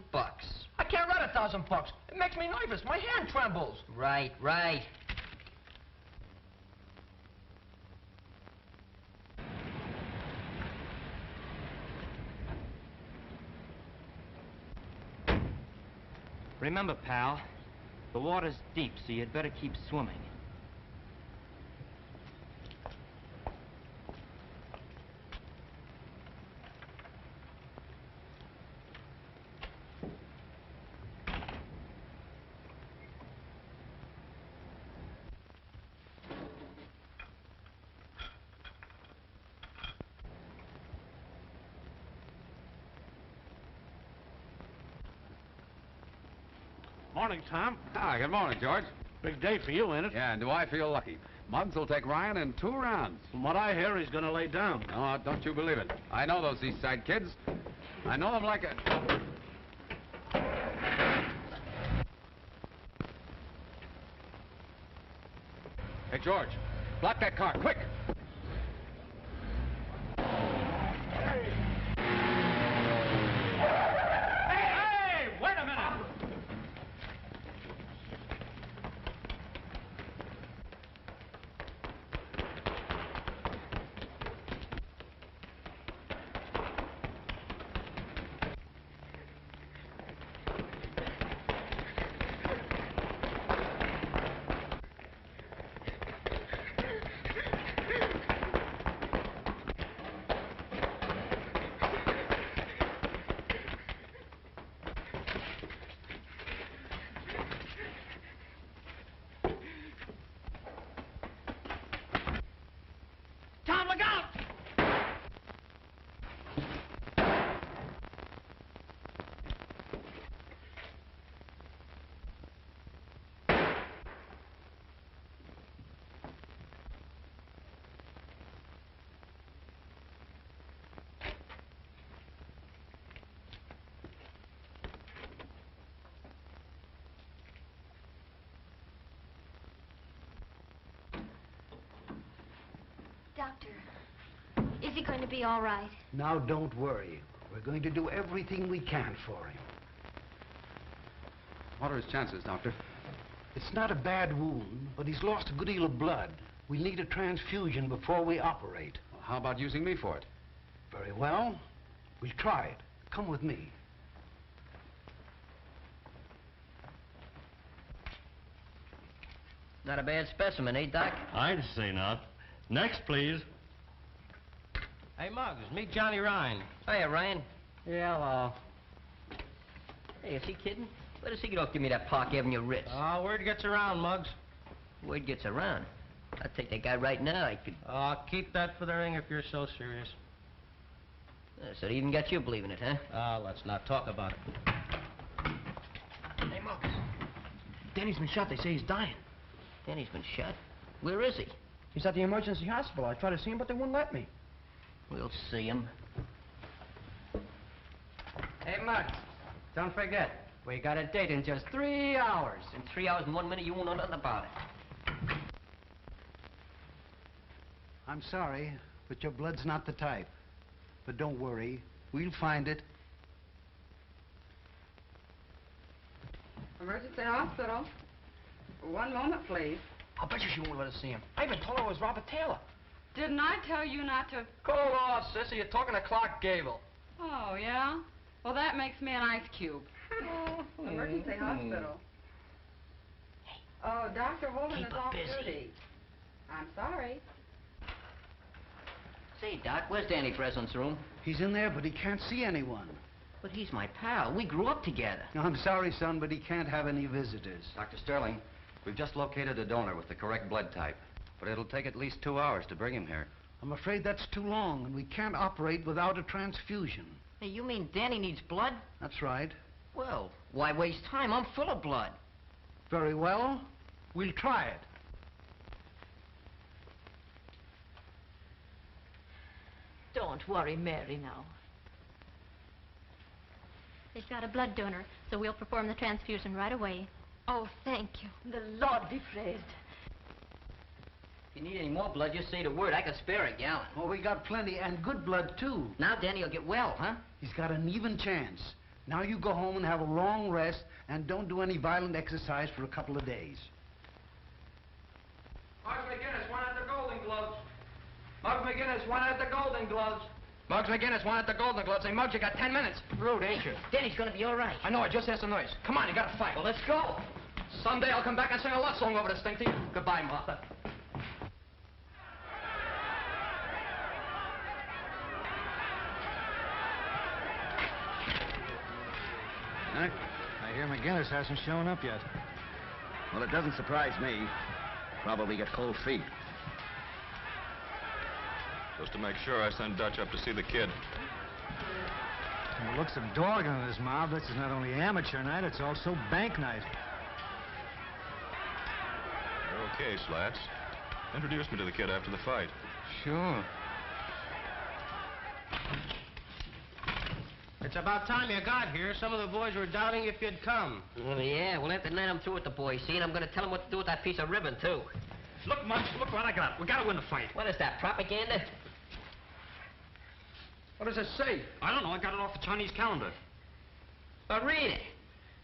I can't write $1,000. It makes me nervous. My hand trembles. Right. Remember, pal, the water's deep, so you'd better keep swimming. Morning, Tom. Ah, good morning, George. Big day for you, ain't it? Yeah, and do I feel lucky? Muggs will take Ryan in 2 rounds. From what I hear, he's going to lay down. No, don't you believe it. I know those East Side kids. I know them like a... Hey, George, block that car, quick! Hey, wait a minute! Tom, look out! Doctor, is he going to be all right? Now, don't worry. We're going to do everything we can for him. What are his chances, Doctor? It's not a bad wound, but he's lost a good deal of blood. We'll need a transfusion before we operate. Well, how about using me for it? Very well. We'll try it. Come with me. Not a bad specimen, eh, Doc? I'd say not. Next, please. Hey, Muggs, meet Johnny Ryan. Hiya, Ryan. Hello. Hey, is he kidding? Where does he get off give me that Park Avenue Ritz? Word gets around, Muggs. Word gets around. I'll take that guy right now. I could... Keep that for the ring if you're so serious. So they even got you believing it, huh? Let's not talk about it. Hey, Muggs. Danny's been shot. They say he's dying. Danny's been shot? Where is he? He's at the emergency hospital. I tried to see him, but they wouldn't let me. We'll see him. Hey, Muggs, don't forget, we got a date in just 3 hours. In 3 hours and 1 minute, you won't know nothing about it. I'm sorry, but your blood's not the type. But don't worry, we'll find it. Emergency hospital. 1 moment, please. I'll bet you she won't let us see him. I even told her it was Robert Taylor. Didn't I tell you not to... Cool off, sissy. You're talking to Clark Gable. Oh, yeah? Well, that makes me an ice cube. Emergency hospital. Oh, Dr. Holden is off duty. I'm sorry. Say, Doc, where's Danny Breslin's room? He's in there, but he can't see anyone. But he's my pal. We grew up together. I'm sorry, son, but he can't have any visitors. Dr. Sterling, we've just located a donor with the correct blood type. But it'll take at least 2 hours to bring him here. I'm afraid that's too long, and we can't operate without a transfusion. Hey, you mean Danny needs blood? That's right. Well, why waste time? I'm full of blood. Very well. We'll try it. Don't worry, Mary, now. They've got a blood donor, so we'll perform the transfusion right away. Oh, thank you. The Lord be praised. If you need any more blood, just say the word. I can spare a gallon. Well, we got plenty, and good blood, too. Now Danny will get well, huh? He's got an even chance. Now you go home and have a long rest, and don't do any violent exercise for a couple of days. Muggs McGinnis won at the Golden Gloves. Muggs McGinnis won at the Golden Gloves. Muggs McGinnis won at the Golden Gloves. Hey, Muggs, you got 10 minutes. Rude, ain't you? Danny's gonna be all right. I know, I just heard some noise. Come on, you gotta fight. Well, let's go. Someday I'll come back and sing a love song over this thing to you. Goodbye, Martha. I hear McGinnis hasn't shown up yet. Well, it doesn't surprise me. Probably got cold feet. Just to make sure, I sent Dutch up to see the kid. From the looks of Dorgan in his mouth, this is not only amateur night, it's also bank night. You're okay, Slats. Introduce me to the kid after the fight. Sure. It's about time you got here. Some of the boys were doubting if you'd come. Well, yeah, well, after tonight I'm through with the boys, see, and I'm gonna tell them what to do with that piece of ribbon, too. Look, Muggs, look what I got. We gotta win the fight. What is that, propaganda? What does it say? I don't know. I got it off the Chinese calendar. Read it.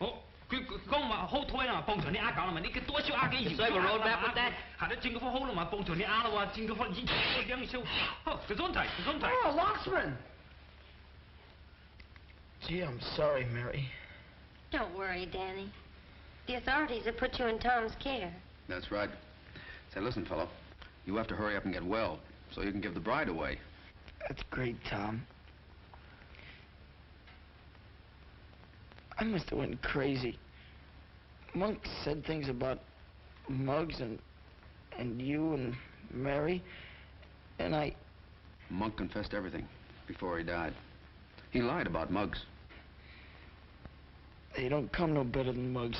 Oh, 講話好台啊，幫助你呃搞啦嘛，你嘅多少呃嘅嘢。So you have a roadmap with that? 係啦，政府好啦嘛，幫助你呃啦喎，政府已經少。Gesundheit. Oh, Locksman! Gee, I'm sorry, Mary. Don't worry, Danny. The authorities have put you in Tom's care. That's right. Say, listen, fellow, you have to hurry up and get well so you can give the bride away. That's great, Tom. I must have went crazy. Monk said things about Muggs and you and Mary, and I... Monk confessed everything before he died. He lied about Muggs. They don't come no better than Muggs.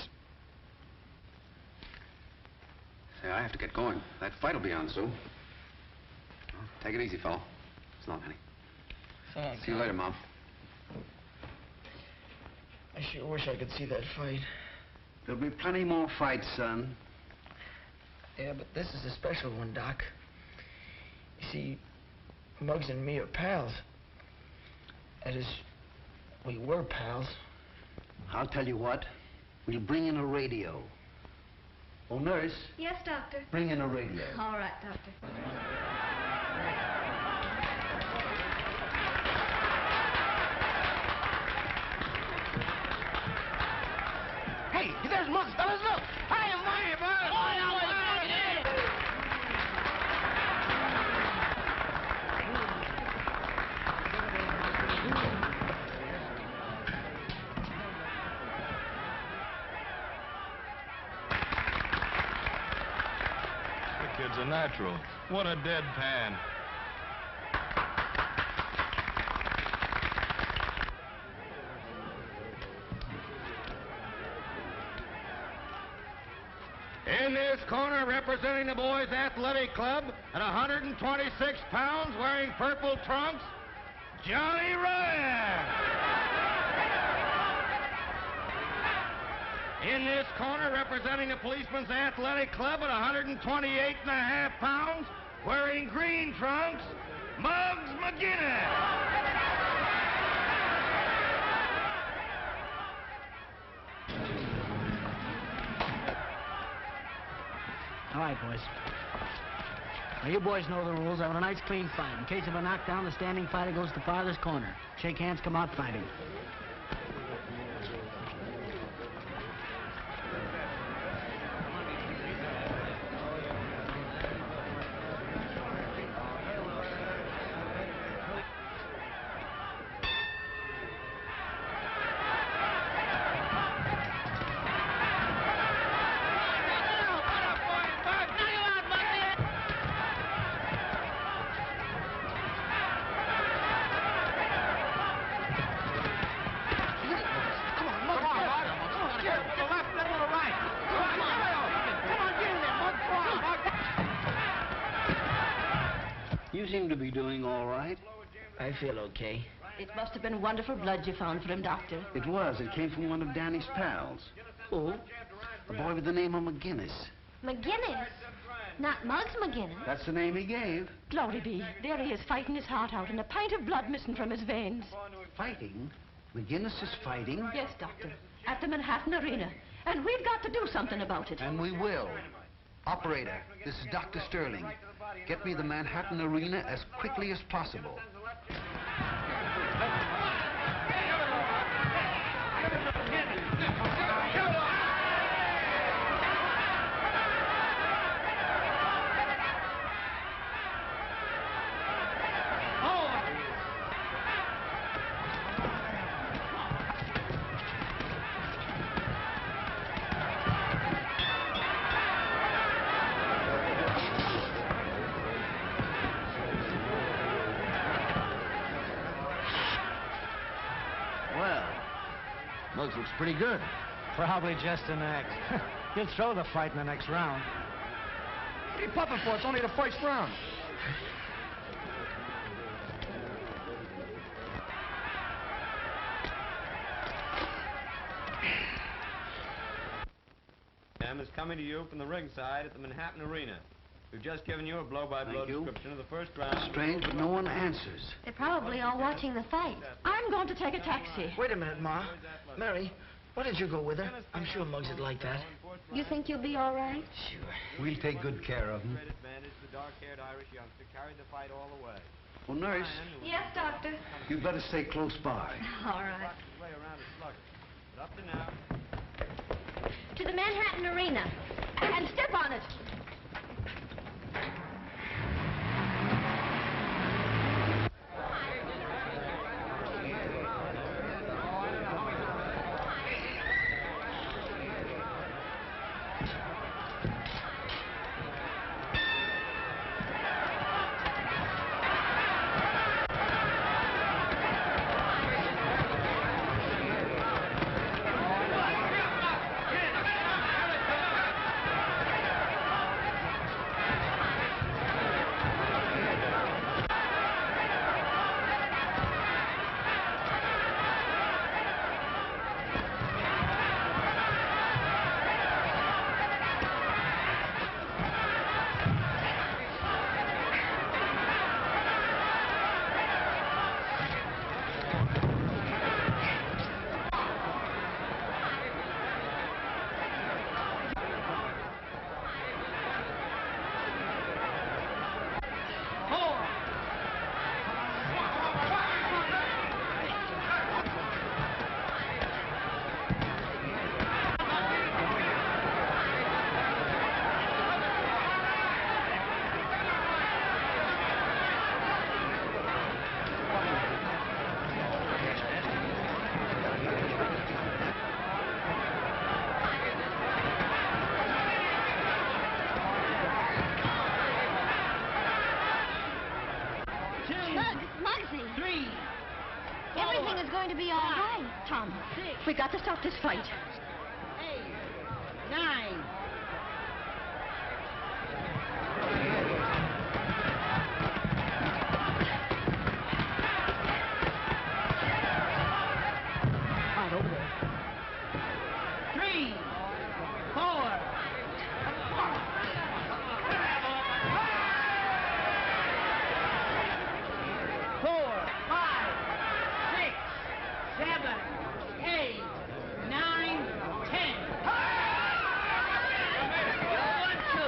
Say, I have to get going. That fight will be on soon. Well, take it easy, fellow. So long, honey. So long, See you later, Mom. I sure wish I could see that fight. There'll be plenty more fights, son. Yeah, but this is a special one, Doc. You see, Muggs and me are pals. That is, we were pals. I'll tell you what. We'll bring in a radio. Oh, nurse, Yes, Doctor. bring in a radio. All right, Doctor. Hey, there's Muggs, fellas, look! Hey, money, bud! The kid's a natural. What a deadpan. In this corner, representing the boys' athletic club, at 126 pounds, wearing purple trunks, Johnny Ryan. In this corner, representing the policemen's athletic club, at 128.5 pounds, wearing green trunks, Muggs McGinnis. All right, boys. Now, you boys know the rules. I want a nice, clean fight. In case of a knockdown, the standing fighter goes to the farthest corner. Shake hands, come out fighting. You seem to be doing all right. I feel okay. It must have been wonderful blood you found for him, Doctor. It was. It came from one of Danny's pals. Who? A boy with the name of McGinnis. McGinnis? Not Muggs McGinnis. That's the name he gave. Glory be. There he is fighting his heart out and a pint of blood missing from his veins. Fighting? McGinnis is fighting? Yes, Doctor. At the Manhattan Arena. And we've got to do something about it. And we will. Operator, this is Dr. Sterling. Get me the Manhattan Arena as quickly as possible. Muggs looks pretty good. Probably just an act. He'll throw the fight in the next round. What are you puffing for? It's only the first round. Sam is coming to you from the ringside at the Manhattan Arena. We've just given you a blow-by-blow description of the first round. Strange, but no one answers. They're probably all watching the fight. I'm going to take a taxi. Wait a minute, Ma. Mary, why don't you go with her? I'm sure Muggs would like that. You think you'll be all right? Sure. We'll take good care of him. The dark-haired Irish youngster carried the fight all the way. Well, nurse, Yes, Doctor. you'd better stay close by. All right. Way around is sluggish. But up to now, To the Manhattan Arena. And step on it. Everything is going to be all right. Tom, we got to stop this fight. 8, 9. Right over there. 3, 4. 4, 5, 6, 7, 8, 9, 10. 1, 2.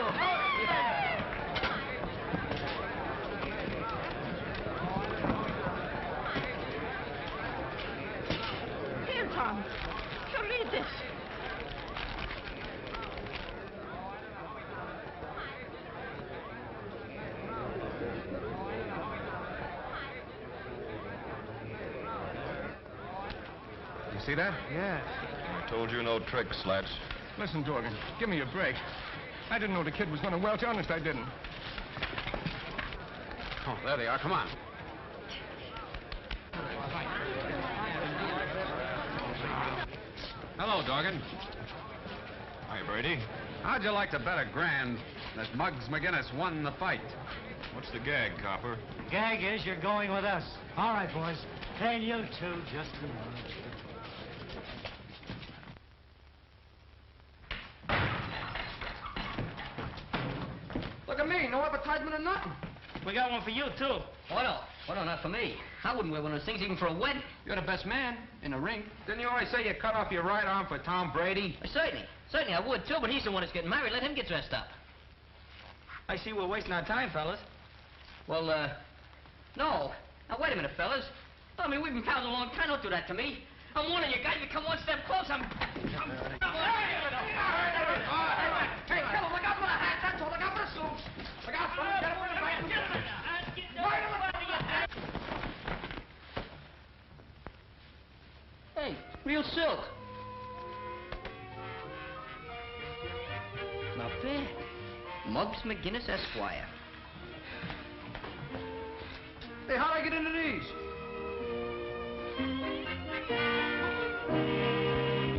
Here, Tom. Sure, read this. You see that? Yes. I told you no tricks, Slats. Listen, Dorgan, give me a break. I didn't know the kid was going to welch. Honest, I didn't. Oh, there they are. Come on. Hello, Dorgan. Hi, Brady. How'd you like to bet $1,000 that Muggs McGinnis won the fight? What What's the gag, Copper? The gag is you're going with us. All right, boys. And you too, just a moment. Look at me, no advertisement or nothing. We got one for you, too. What no? What no, not for me. I wouldn't wear one of those things even for a wedding. You're the best man in the ring. Didn't you always say you cut off your right arm for Tom Brady? Certainly I would, too, but he's the one that's getting married. Let him get dressed up. I see we're wasting our time, fellas. Well, no. Now, wait a minute, fellas. I mean, we've been pals a long time. Don't do that to me. I'm warning you guys. If you come one step close, I'm... Hey, tell him, look out for the hat. That's all. Look out for the suits. Look out for the... Get him in the back. Hey, real silk. Not bad. Muggs McGinnis, Esquire. Hey, how'd I get into these?